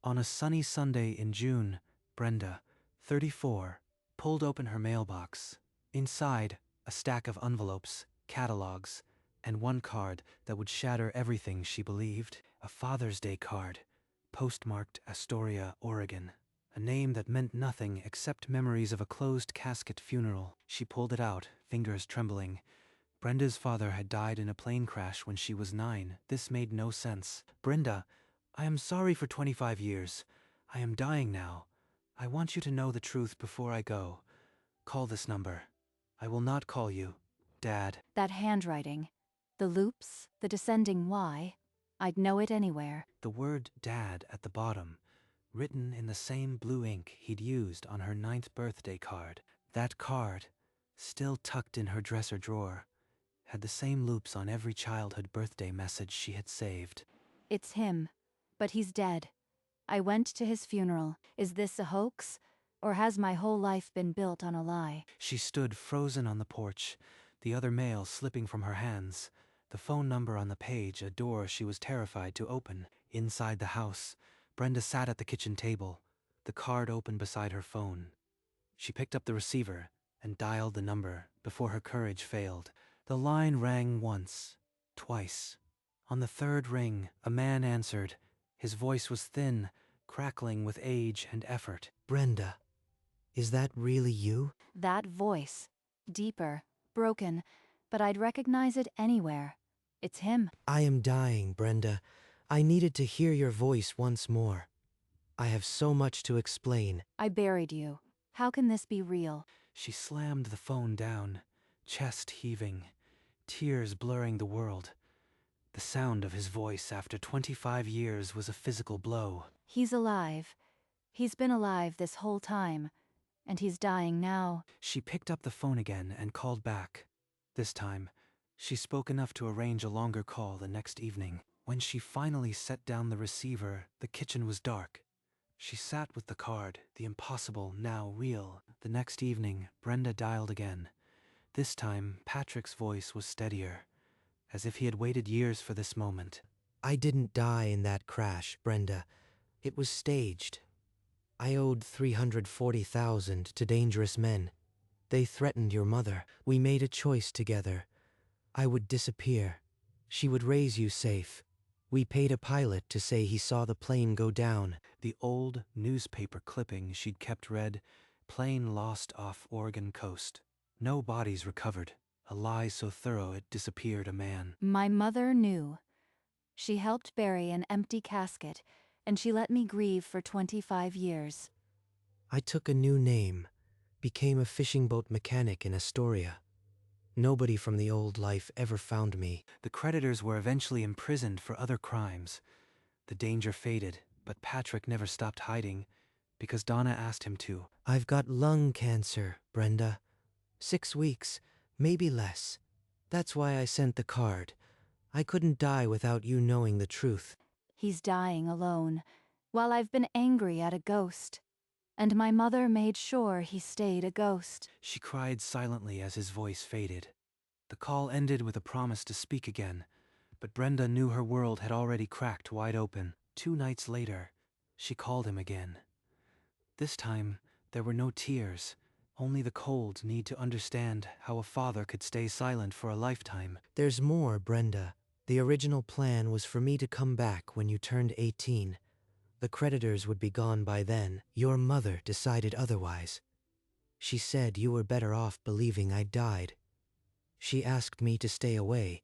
On a sunny Sunday in June, Brenda, 34, pulled open her mailbox. Inside, a stack of envelopes, catalogs, and one card that would shatter everything she believed. A Father's Day card, postmarked Astoria, Oregon. A name that meant nothing except memories of a closed casket funeral. She pulled it out, fingers trembling. Brenda's father had died in a plane crash when she was 9. This made no sense. Brenda, I am sorry for 25 years. I am dying now. I want you to know the truth before I go. Call this number. I will not call you, Dad. That handwriting. The loops, the descending Y. I'd know it anywhere. The word Dad at the bottom, written in the same blue ink he'd used on her 9th birthday card. That card, still tucked in her dresser drawer, had the same loops on every childhood birthday message she had saved. It's him. But he's dead. I went to his funeral. Is this a hoax? Or has my whole life been built on a lie? She stood frozen on the porch, the other mail slipping from her hands, the phone number on the page, a door she was terrified to open. Inside the house, Brenda sat at the kitchen table, the card open beside her phone. She picked up the receiver and dialed the number before her courage failed. The line rang once, twice. On the third ring, a man answered. His voice was thin, crackling with age and effort. Brenda, is that really you? That voice. Deeper, broken, but I'd recognize it anywhere. It's him. I am dying, Brenda. I needed to hear your voice once more. I have so much to explain. I buried you. How can this be real? She slammed the phone down, chest heaving, tears blurring the world. The sound of his voice after 25 years was a physical blow. He's alive. He's been alive this whole time. And he's dying now. She picked up the phone again and called back. This time, she spoke enough to arrange a longer call the next evening. When she finally set down the receiver, the kitchen was dark. She sat with the card, the impossible now real. The next evening, Brenda dialed again. This time, Patrick's voice was steadier, as if he had waited years for this moment. I didn't die in that crash, Brenda. It was staged. I owed $340,000 to dangerous men. They threatened your mother. We made a choice together. I would disappear. She would raise you safe. We paid a pilot to say he saw the plane go down. The old newspaper clipping she'd kept read, "Plane lost off Oregon coast. No bodies recovered. A lie so thorough it disappeared a man." My mother knew. She helped bury an empty casket, and she let me grieve for 25 years. I took a new name, became a fishing boat mechanic in Astoria. Nobody from the old life ever found me. The creditors were eventually imprisoned for other crimes. The danger faded, but Patrick never stopped hiding, because Donna asked him to. I've got lung cancer, Brenda. 6 weeks, maybe less. That's why I sent the card. I couldn't die without you knowing the truth. He's dying alone, while I've been angry at a ghost. And my mother made sure he stayed a ghost. She cried silently as his voice faded. The call ended with a promise to speak again, but Brenda knew her world had already cracked wide open. 2 nights later, she called him again. This time, there were no tears, only the cold need to understand how a father could stay silent for a lifetime. There's more, Brenda. The original plan was for me to come back when you turned 18. The creditors would be gone by then. Your mother decided otherwise. She said you were better off believing I died. She asked me to stay away,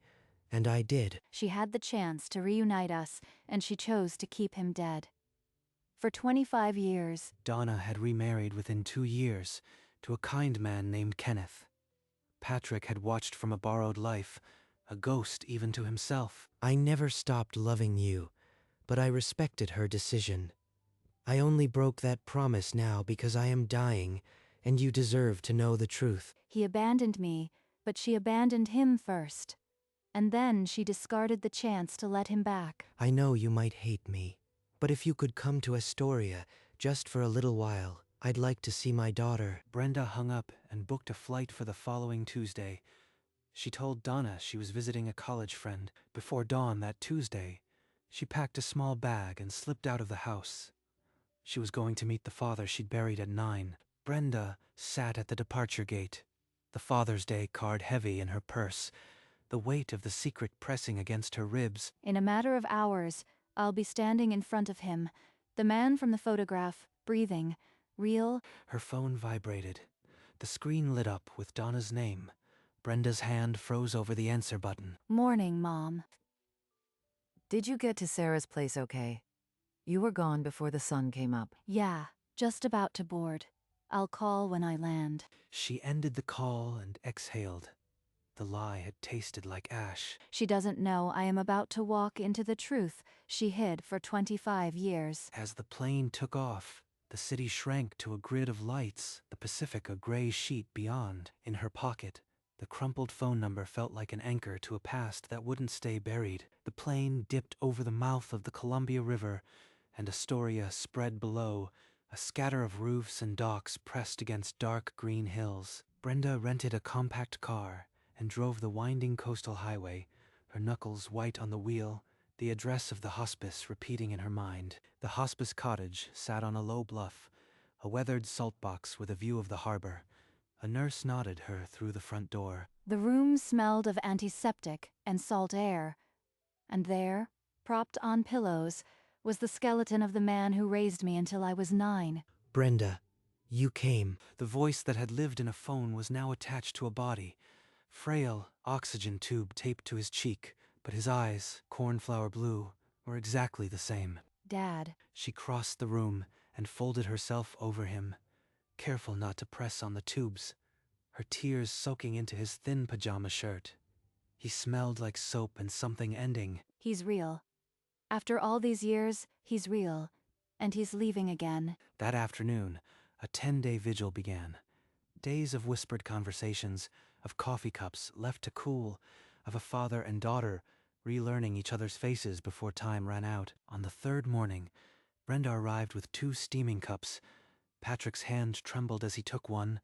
and I did. She had the chance to reunite us, and she chose to keep him dead. For 25 years, Donna had remarried within 2 years to a kind man named Kenneth. Patrick had watched from a borrowed life, a ghost even to himself. I never stopped loving you, but I respected her decision. I only broke that promise now because I am dying, and you deserve to know the truth. he abandoned me, but she abandoned him first. And then she discarded the chance to let him back. I know you might hate me, but if you could come to Astoria just for a little while, I'd like to see my daughter. Brenda hung up and booked a flight for the following Tuesday. She told Donna she was visiting a college friend. Before dawn that Tuesday, she packed a small bag and slipped out of the house. She was going to meet the father she'd buried at 9. Brenda sat at the departure gate, the Father's Day card heavy in her purse, the weight of the secret pressing against her ribs. In a matter of hours, I'll be standing in front of him, the man from the photograph, breathing, real. Her phone vibrated. The screen lit up with Donna's name. Brenda's hand froze over the answer button. Morning, Mom. Did you get to Sarah's place okay? You were gone before the sun came up. Yeah, just about to board. I'll call when I land. She ended the call and exhaled. The lie had tasted like ash. She doesn't know I am about to walk into the truth she hid for 25 years. As the plane took off, the city shrank to a grid of lights, the Pacific a gray sheet beyond. In her pocket, the crumpled phone number felt like an anchor to a past that wouldn't stay buried. The plane dipped over the mouth of the Columbia River, and Astoria spread below, a scatter of roofs and docks pressed against dark green hills. Brenda rented a compact car and drove the winding coastal highway, her knuckles white on the wheel, the address of the hospice repeating in her mind. The hospice cottage sat on a low bluff, a weathered salt box with a view of the harbor. A nurse nodded her through the front door. The room smelled of antiseptic and salt air. And there, propped on pillows, was the skeleton of the man who raised me until I was 9. Brenda, you came. The voice that had lived in a phone was now attached to a body. Frail oxygen tube taped to his cheek, but his eyes, cornflower blue, were exactly the same. Dad. She crossed the room and folded herself over him, careful not to press on the tubes, her tears soaking into his thin pajama shirt. He smelled like soap and something ending. He's real. After all these years, he's real. And he's leaving again. That afternoon, a 10-day vigil began. Days of whispered conversations, of coffee cups left to cool, of a father and daughter relearning each other's faces before time ran out. On the third morning, Brenda arrived with 2 steaming cups. Patrick's hand trembled as he took one,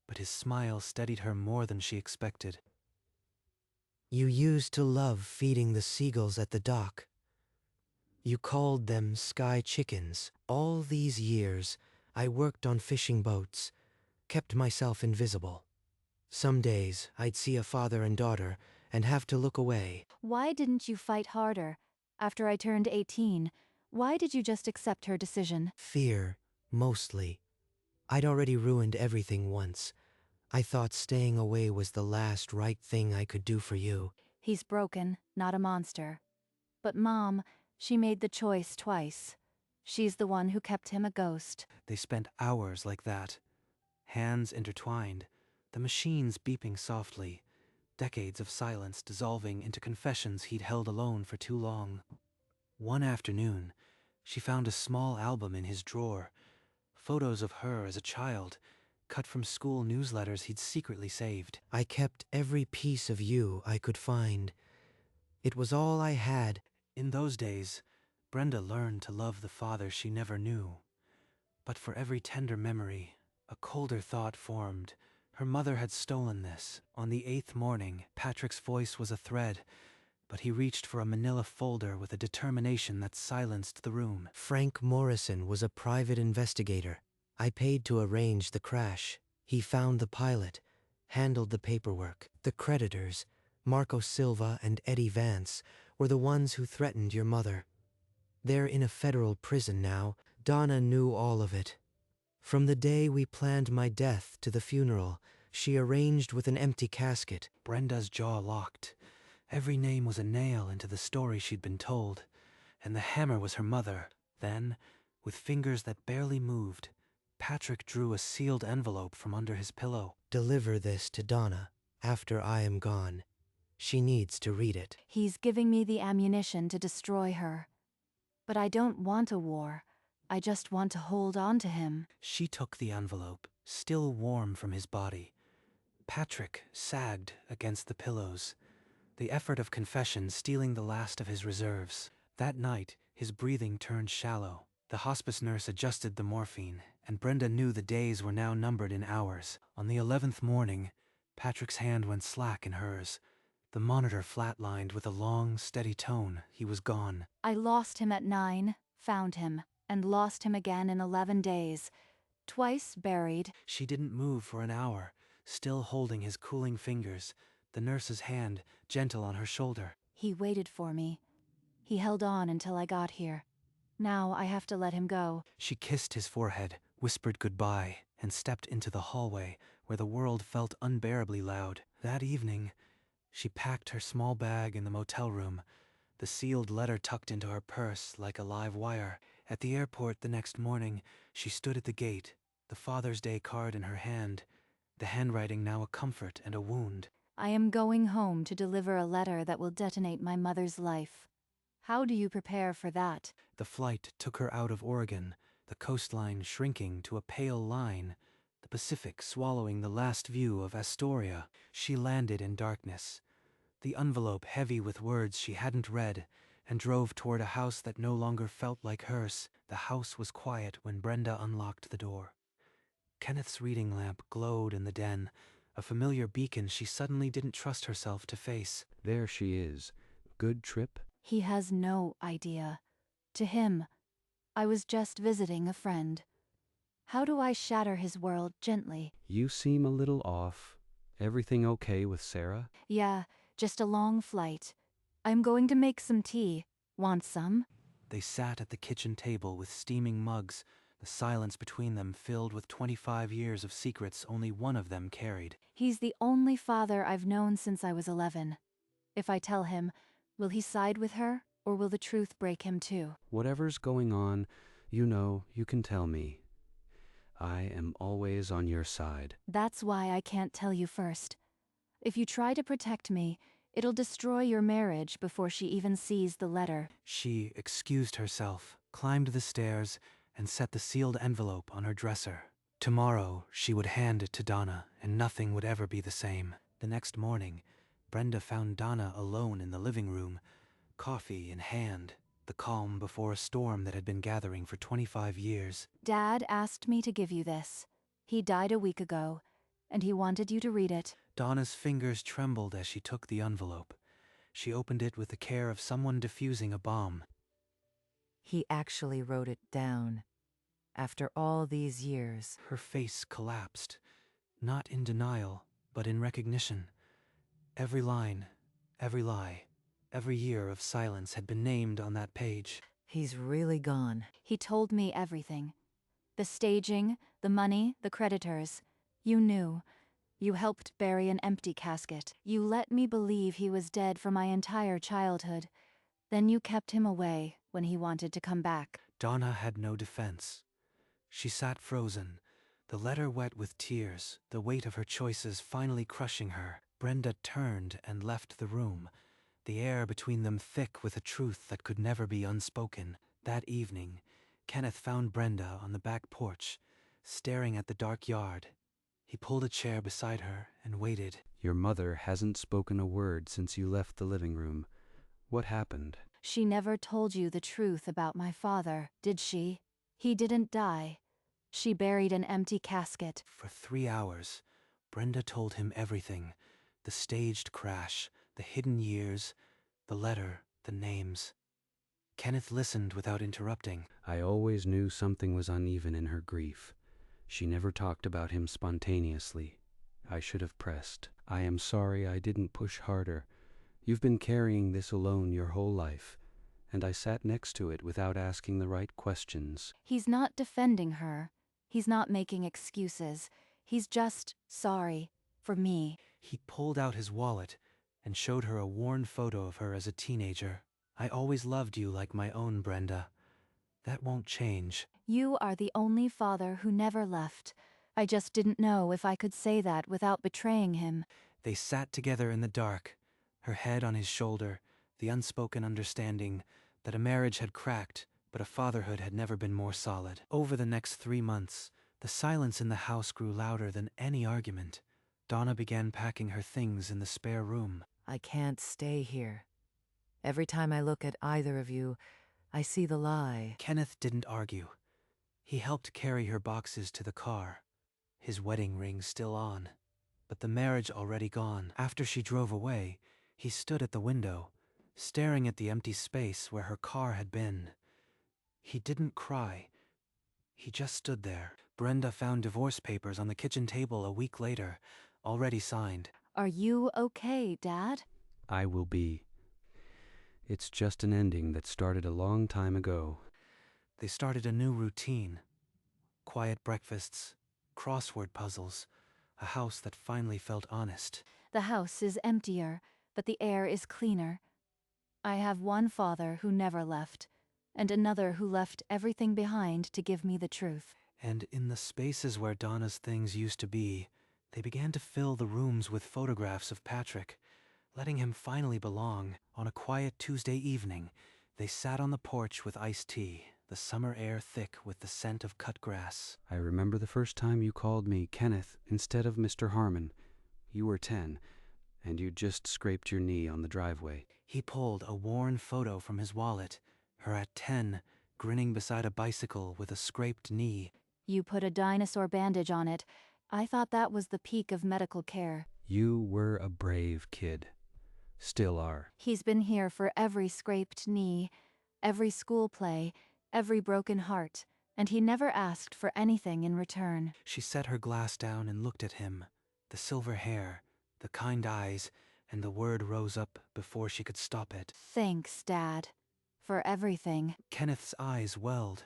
but his smile steadied her more than she expected. You used to love feeding the seagulls at the dock. You called them sky chickens. All these years, I worked on fishing boats, kept myself invisible. Some days, I'd see a father and daughter and have to look away. Why didn't you fight harder? After I turned 18, why did you just accept her decision? Fear, mostly. I'd already ruined everything once. I thought staying away was the last right thing I could do for you. He's broken, not a monster. But Mom, she made the choice twice. She's the one who kept him a ghost. They spent hours like that, hands intertwined, the machines beeping softly, decades of silence dissolving into confessions he'd held alone for too long. One afternoon, she found a small album in his drawer, photos of her as a child, cut from school newsletters he'd secretly saved. I kept every piece of you I could find. It was all I had. In those days, Brenda learned to love the father she never knew. But for every tender memory, a colder thought formed. Her mother had stolen this. On the 8th morning, Patrick's voice was a thread, but he reached for a manila folder with a determination that silenced the room. Frank Morrison was a private investigator. I paid to arrange the crash. He found the pilot, handled the paperwork. The creditors, Marco Silva and Eddie Vance, were the ones who threatened your mother. They're in a federal prison now. Donna knew all of it. From the day we planned my death to the funeral, she arranged with an empty casket. Brenda's jaw locked. Every name was a nail into the story she'd been told, and the hammer was her mother. Then, with fingers that barely moved, Patrick drew a sealed envelope from under his pillow. Deliver this to Donna after I am gone. She needs to read it. He's giving me the ammunition to destroy her. But I don't want a war. I just want to hold on to him. She took the envelope, still warm from his body. Patrick sagged against the pillows, the effort of confession stealing the last of his reserves. That night, his breathing turned shallow. The hospice nurse adjusted the morphine, and Brenda knew the days were now numbered in hours. On the 11th morning, Patrick's hand went slack in hers. The monitor flatlined with a long, steady tone. He was gone. I lost him at 9, found him, and lost him again in 11 days. Twice buried. She didn't move for an hour, still holding his cooling fingers, the nurse's hand gentle on her shoulder. He waited for me. He held on until I got here. Now I have to let him go. She kissed his forehead, whispered goodbye, and stepped into the hallway where the world felt unbearably loud. That evening, she packed her small bag in the motel room, the sealed letter tucked into her purse like a live wire. At the airport the next morning, she stood at the gate, the Father's Day card in her hand, the handwriting now a comfort and a wound. I am going home to deliver a letter that will detonate my mother's life. How do you prepare for that? The flight took her out of Oregon, the coastline shrinking to a pale line, the Pacific swallowing the last view of Astoria. She landed in darkness, the envelope heavy with words she hadn't read, and drove toward a house that no longer felt like hers. The house was quiet when Brenda unlocked the door. Kenneth's reading lamp glowed in the den, a familiar beacon she suddenly didn't trust herself to face. There she is. Good trip? He has no idea. To him, I was just visiting a friend. How do I shatter his world gently? You seem a little off. Everything okay with Sarah? Yeah, just a long flight. I'm going to make some tea. Want some? They sat at the kitchen table with steaming mugs, the silence between them filled with 25 years of secrets only one of them carried. He's the only father I've known since I was 11. If I tell him, will he side with her, or will the truth break him too? Whatever's going on, you can tell me. I am always on your side. That's why I can't tell you first. If you try to protect me, it'll destroy your marriage before she even sees the letter. She excused herself, climbed the stairs, and set the sealed envelope on her dresser. Tomorrow she would hand it to Donna, and nothing would ever be the same. The next morning, Brenda found Donna alone in the living room, coffee in hand, the calm before a storm that had been gathering for 25 years. Dad asked me to give you this. He died a week ago, and he wanted you to read it. Donna's fingers trembled as she took the envelope. She opened it with the care of someone defusing a bomb. He actually wrote it down. After all these years. Her face collapsed, not in denial, but in recognition. Every line, every lie, every year of silence had been named on that page. He's really gone. He told me everything. The staging, the money, the creditors. You knew. You helped bury an empty casket. You let me believe he was dead for my entire childhood. Then you kept him away when he wanted to come back. Donna had no defense. She sat frozen, the letter wet with tears, the weight of her choices finally crushing her. Brenda turned and left the room, the air between them thick with a truth that could never be unspoken. That evening, Kenneth found Brenda on the back porch, staring at the dark yard. He pulled a chair beside her and waited. Your mother hasn't spoken a word since you left the living room. What happened? She never told you the truth about my father, did she? He didn't die. She buried an empty casket. For 3 hours, Brenda told him everything. The staged crash, the hidden years, the letter, the names. Kenneth listened without interrupting. I always knew something was uneven in her grief. She never talked about him spontaneously. I should have pressed. I am sorry I didn't push harder. You've been carrying this alone your whole life, and I sat next to it without asking the right questions. He's not defending her. He's not making excuses. He's just sorry. For me. He pulled out his wallet and showed her a worn photo of her as a teenager. I always loved you like my own, Brenda. That won't change. You are the only father who never left. I just didn't know if I could say that without betraying him. They sat together in the dark, her head on his shoulder, the unspoken understanding that a marriage had cracked, but a fatherhood had never been more solid. Over the next 3 months, the silence in the house grew louder than any argument. Donna began packing her things in the spare room. I can't stay here. Every time I look at either of you, I see the lie. Kenneth didn't argue. He helped carry her boxes to the car, his wedding ring still on, but the marriage already gone. After she drove away, he stood at the window, staring at the empty space where her car had been. He didn't cry. He just stood there. Brenda found divorce papers on the kitchen table a week later, already signed. Are you okay, Dad? I will be. It's just an ending that started a long time ago. They started a new routine. Quiet breakfasts, crossword puzzles, a house that finally felt honest. The house is emptier, but the air is cleaner. I have one father who never left, and another who left everything behind to give me the truth. And in the spaces where Donna's things used to be, they began to fill the rooms with photographs of Patrick, letting him finally belong. On a quiet Tuesday evening, they sat on the porch with iced tea, the summer air thick with the scent of cut grass. I remember the first time you called me Kenneth instead of Mr. Harmon. You were 10, and you just scraped your knee on the driveway. He pulled a worn photo from his wallet, her at 10, grinning beside a bicycle with a scraped knee. You put a dinosaur bandage on it. I thought that was the peak of medical care. You were a brave kid. Still are. He's been here for every scraped knee, every school play, every broken heart, and he never asked for anything in return. She set her glass down and looked at him. The silver hair, the kind eyes, and the word rose up before she could stop it. Thanks, Dad, for everything. Kenneth's eyes welled.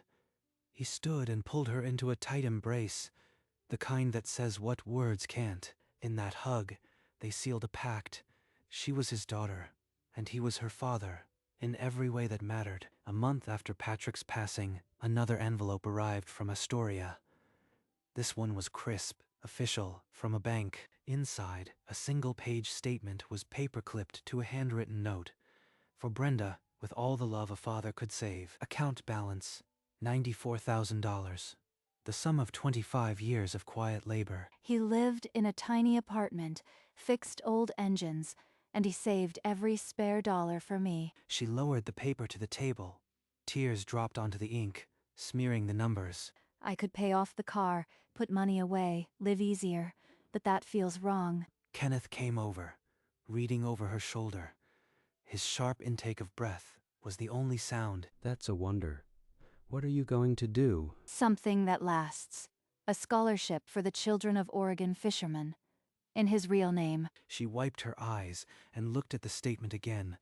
He stood and pulled her into a tight embrace, the kind that says what words can't. In that hug, they sealed a pact. She was his daughter, and he was her father, in every way that mattered. A month after Patrick's passing, another envelope arrived from Astoria. This one was crisp, official, from a bank. Inside, a single-page statement was paper-clipped to a handwritten note. For Brenda, with all the love a father could save. Account balance, $94,000. The sum of 25 years of quiet labor. He lived in a tiny apartment, fixed old engines, and he saved every spare dollar for me. She lowered the paper to the table. Tears dropped onto the ink, smearing the numbers. I could pay off the car, put money away, live easier, but that feels wrong. Kenneth came over, reading over her shoulder. His sharp intake of breath was the only sound. That's a wonder. What are you going to do? Something that lasts. A scholarship for the children of Oregon fishermen. In his real name. She wiped her eyes and looked at the statement again,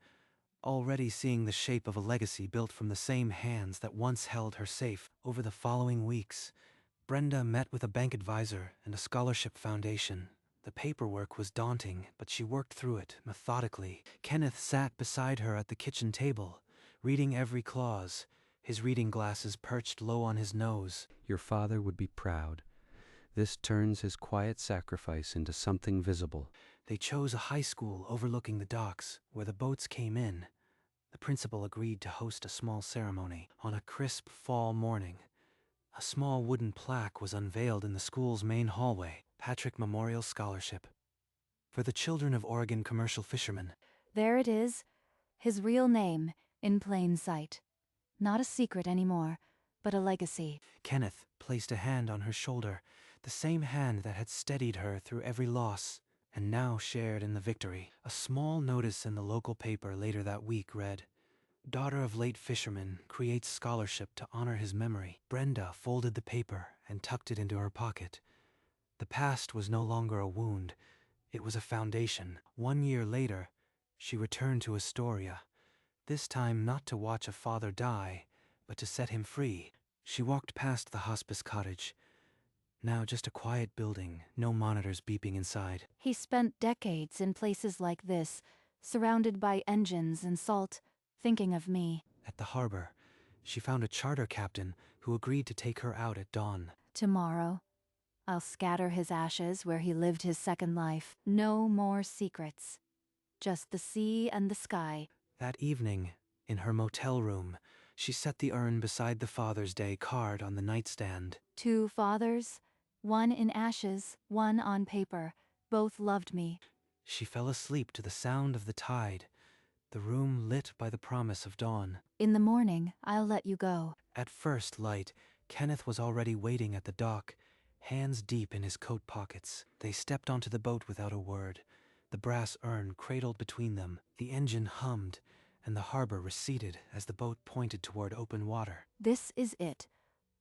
already seeing the shape of a legacy built from the same hands that once held her safe. Over the following weeks, Brenda met with a bank advisor and a scholarship foundation. The paperwork was daunting, but she worked through it methodically. Kenneth sat beside her at the kitchen table, reading every clause, his reading glasses perched low on his nose. Your father would be proud. This turns his quiet sacrifice into something visible. They chose a high school overlooking the docks, where the boats came in. The principal agreed to host a small ceremony. On a crisp fall morning, a small wooden plaque was unveiled in the school's main hallway. Patrick Memorial Scholarship. For the children of Oregon commercial fishermen. There it is. His real name, in plain sight. Not a secret anymore, but a legacy. Kenneth placed a hand on her shoulder, the same hand that had steadied her through every loss, and now shared in the victory. A small notice in the local paper later that week read, "Daughter of late fisherman creates scholarship to honor his memory." Brenda folded the paper and tucked it into her pocket. The past was no longer a wound, it was a foundation. 1 year later, she returned to Astoria, this time not to watch a father die, but to set him free. She walked past the hospice cottage, now just a quiet building, no monitors beeping inside. He spent decades in places like this, surrounded by engines and salt, thinking of me. At the harbor, she found a charter captain who agreed to take her out at dawn. Tomorrow, I'll scatter his ashes where he lived his second life. No more secrets. Just the sea and the sky. That evening, in her motel room, she set the urn beside the Father's Day card on the nightstand. 2 fathers, one in ashes, one on paper. Both loved me. She fell asleep to the sound of the tide, the room lit by the promise of dawn. In the morning, I'll let you go. At first light, Kenneth was already waiting at the dock, hands deep in his coat pockets. They stepped onto the boat without a word, the brass urn cradled between them. The engine hummed, and the harbor receded as the boat pointed toward open water. This is it.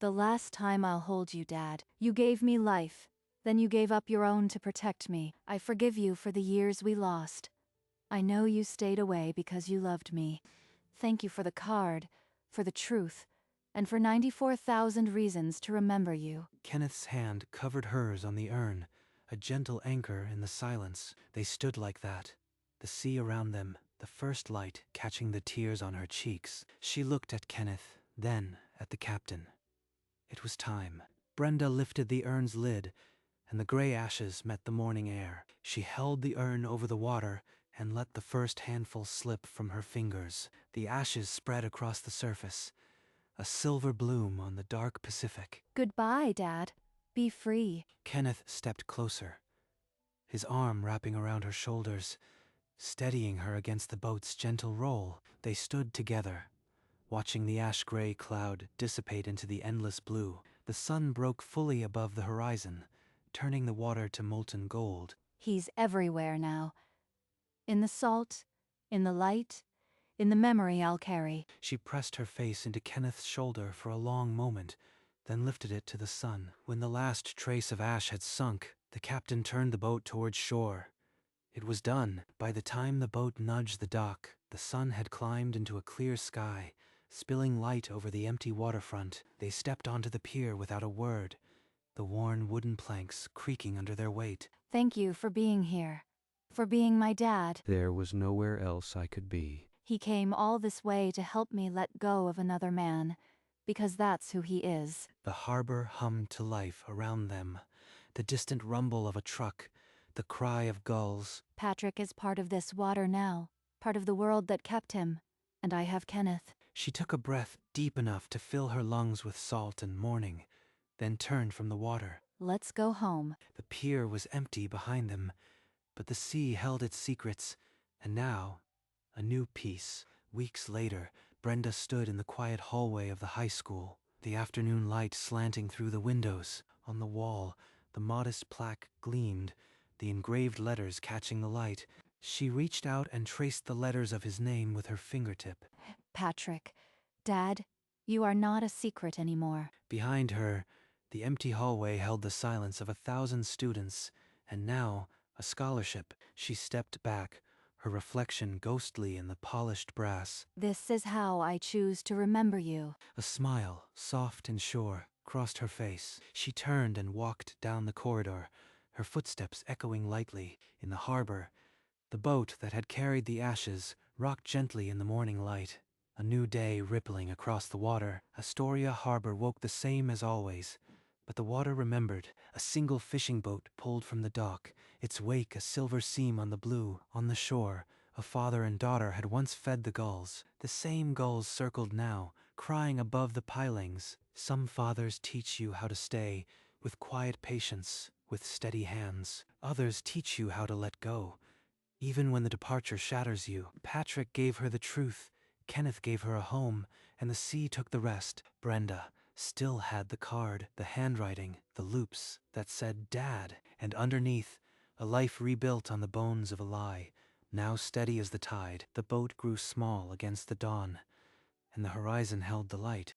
The last time I'll hold you, Dad. You gave me life. Then you gave up your own to protect me. I forgive you for the years we lost. I know you stayed away because you loved me. Thank you for the card, for the truth, and for 94,000 reasons to remember you. Kenneth's hand covered hers on the urn, a gentle anchor in the silence. They stood like that, the sea around them, the first light catching the tears on her cheeks. She looked at Kenneth, then at the captain. It was time. Brenda lifted the urn's lid, and the gray ashes met the morning air. She held the urn over the water and let the first handful slip from her fingers. The ashes spread across the surface, a silver bloom on the dark Pacific. Goodbye, Dad. Be free. Kenneth stepped closer, his arm wrapping around her shoulders, steadying her against the boat's gentle roll. They stood together, watching the ash-gray cloud dissipate into the endless blue. The sun broke fully above the horizon, turning the water to molten gold. He's everywhere now. In the salt, in the light, in the memory I'll carry. She pressed her face into Kenneth's shoulder for a long moment, then lifted it to the sun. When the last trace of ash had sunk, the captain turned the boat towards shore. It was done. By the time the boat nudged the dock, the sun had climbed into a clear sky, spilling light over the empty waterfront. They stepped onto the pier without a word, the worn wooden planks creaking under their weight. Thank you for being here. For being my dad. There was nowhere else I could be. He came all this way to help me let go of another man, because that's who he is. The harbor hummed to life around them, the distant rumble of a truck, the cry of gulls. Patrick is part of this water now, part of the world that kept him, and I have Kenneth. She took a breath deep enough to fill her lungs with salt and morning, then turned from the water. Let's go home. The pier was empty behind them, but the sea held its secrets, and now, a new peace. Weeks later, Brenda stood in the quiet hallway of the high school, the afternoon light slanting through the windows. On the wall, the modest plaque gleamed, the engraved letters catching the light. She reached out and traced the letters of his name with her fingertip. Patrick, Dad, you are not a secret anymore. Behind her, the empty hallway held the silence of 1,000 students, and now, a scholarship. She stepped back, her reflection ghostly in the polished brass. This is how I choose to remember you. A smile, soft and sure, crossed her face. She turned and walked down the corridor, her footsteps echoing lightly. In the harbor, the boat that had carried the ashes rocked gently in the morning light. A new day rippling across the water. Astoria Harbor woke the same as always, but the water remembered. A single fishing boat pulled from the dock, its wake a silver seam on the blue. On the shore, a father and daughter had once fed the gulls. The same gulls circled now, crying above the pilings. Some fathers teach you how to stay, with quiet patience, with steady hands. Others teach you how to let go, even when the departure shatters you. Patrick gave her the truth, Kenneth gave her a home, and the sea took the rest. Brenda still had the card, the handwriting, the loops that said Dad, and underneath, a life rebuilt on the bones of a lie, now steady as the tide. The boat grew small against the dawn, and the horizon held the light.